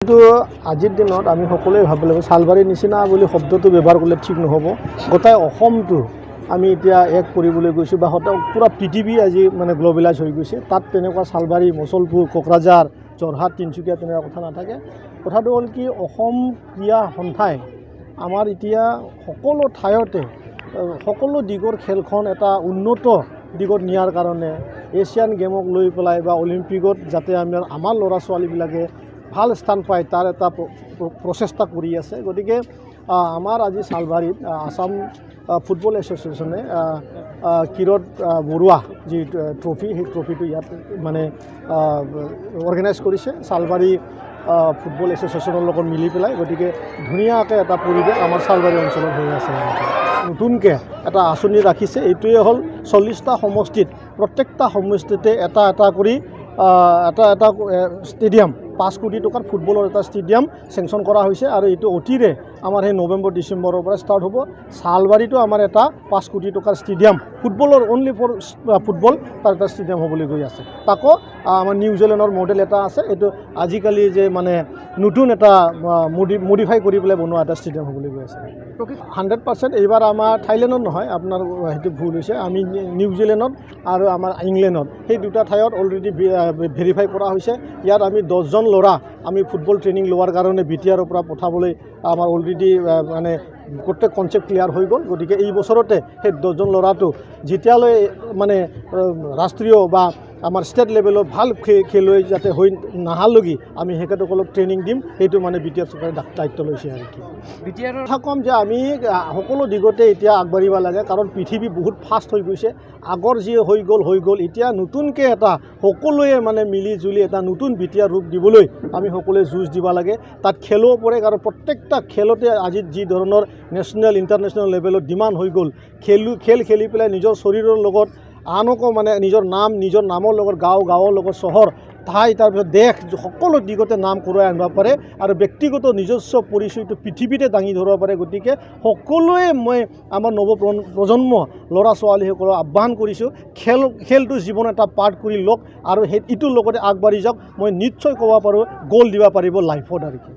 কিন্তু আজিৰ দিনত আমি সকলোৱে ভাবিব লাগিব চালবাৰীৰ নিচিনা বুলি শব্দটো ব্যৱহাৰ কৰিলে ঠিক নহ'ব। গোটেই অসমটো আমি এতিয়া এক কৰিবলৈ গৈছোঁ বা পুৰা পৃথিৱী আজি মানে গ্ল'বেলাইজ হৈ গৈছে। তাত তেনেকুৱা চালবাৰী, মচলপুৰ, কোকৰাঝাৰ, যোৰহাট, তিনিচুকীয়া তেনেকুৱা কথা নাথাকে। কথাটো হ'ল কি অসম ক্ৰীড়া সন্থাই আমাৰ এতিয়া সকলো ঠাইতে সকলো দিগৰ খেলখন এটা উন্নত দিগত নিয়াৰ কাৰণে এছিয়ান গেমক লৈ পেলাই বা অলিম্পিকত যাতে আমাৰ ল'ৰা ছোৱালীবিলাকে ভাল স্থান পায় তাৰ এটা প্ৰচেষ্টা কৰি আছে। গতিকে আমাৰ আজি চালবাৰীত আসাম ফুটবল এছ'চিয়েশ্যনে কিৰত বৰ'आ যি ট্ৰফি সেই ট্ৰফিটো ইয়াত মানে অৰ্গেনাইজ কৰিছে চালবাৰী ফুটবল এছ'চিয়েশ্যনৰ লগত মিলি পেলাই। গতিকে ধুনীয়াকৈ এটা পৰিৱেশ আমাৰ চালবাৰী অঞ্চলত হৈ আছে। নতুনকৈ এটা আঁচনি ৰাখিছে, এইটোৱে হ'ল 40টা সমষ্টিত প্ৰত্যেকটা সমষ্টিতে এটা কৰি এটা ষ্টেডিয়াম 5 কোটি টকাৰ ফুটবলৰ এটা ষ্টেডিয়াম চেংচন কৰা হৈছে আৰু এইটো অতিৰে আমাৰ সেই নৱেম্বৰ ডিচেম্বৰৰ পৰা ষ্টাৰ্ট হ'ব। চালবাৰীতো আমাৰ এটা 5 কোটি টকাৰ ষ্টেডিয়াম ফুটবলৰ অনলি ফৰ ফুটবল তাৰ এটা ষ্টেডিয়াম হ'বলৈ গৈ আছে। তাকো আমাৰ নিউজিলেণ্ডৰ মডেল এটা আছে, এইটো আজিকালি যে মানে নতুন এটা মডিফাই কৰি পেলাই বনোৱা এটা ষ্টেডিয়াম হ'বলৈ গৈ আছে। 100% এইবাৰ আমাৰ থাইলেণ্ডত নহয়, আপোনাৰ সেইটো ভুল হৈছে, আমি নিউজিলেণ্ডত আৰু আমাৰ ইংলেণ্ডত সেই দুটা ঠাইত অলৰেডি ভেৰিফাই কৰা হৈছে। ইয়াত আমি 10জন ল'ৰা আমি ফুটবল ট্ৰেইনিং লোৱাৰ কাৰণে BTR পৰা পঠাবলৈ আমাৰ অলৰেডি মানে গোটেই কনচেপ্ট ক্লিয়াৰ হৈ গ'ল। গতিকে এই বছৰতে সেই 10জন ল'ৰাটো যেতিয়ালৈ মানে ৰাষ্ট্ৰীয় বা আমাৰ ষ্টেট লেভেলত ভাল খেলুৱৈ যাতে হৈ নাহালৈকে আমি সেইসকলক ট্ৰেইনিং দিম, সেইটো মানে BTR চৰকাৰে দায়িত্ব লৈছে। আৰু কি BTR কথা ক'ম যে আমি সকলো দিগতে এতিয়া আগবাঢ়িব লাগে, কাৰণ পৃথিৱী বহুত ফাষ্ট হৈ গৈছে। আগৰ যি হৈ গ'ল এতিয়া নতুনকৈ এটা সকলোৱে মানে মিলি জুলি এটা নতুন BTR ৰূপ দিবলৈ আমি সকলোৱে যুঁজ দিব লাগে। তাত খেলো পৰে, আৰু প্ৰত্যেকটা খেলতে আজি যি ধৰণৰ নেশ্যনেল ইণ্টাৰনেশ্যনেল লেভেলত ডিমাণ্ড হৈ গ'ল, খেল খেলি পেলাই নিজৰ শৰীৰৰ লগত আনকো মানে নিজৰ নামৰ লগত গাঁৱৰ লগত চহৰ ঠাই তাৰপিছত দেশ সকলো দিগতে নাম কৰাই আনিব পাৰে আৰু ব্যক্তিগত নিজস্ব পৰিচয়টো পৃথিৱীতে দাঙি ধৰিব পাৰে। গতিকে সকলোৱে মই আমাৰ প্ৰজন্ম ল'ৰা ছোৱালীসকলক আহ্বান কৰিছোঁ, খেলটো জীৱন এটা পাৰ্ট কৰি লওক আৰু ইটোৰ লগতে আগবাঢ়ি যাওক। মই নিশ্চয় ক'ব পাৰোঁ গ'ল দিব পাৰিব লাইফত আৰু কি।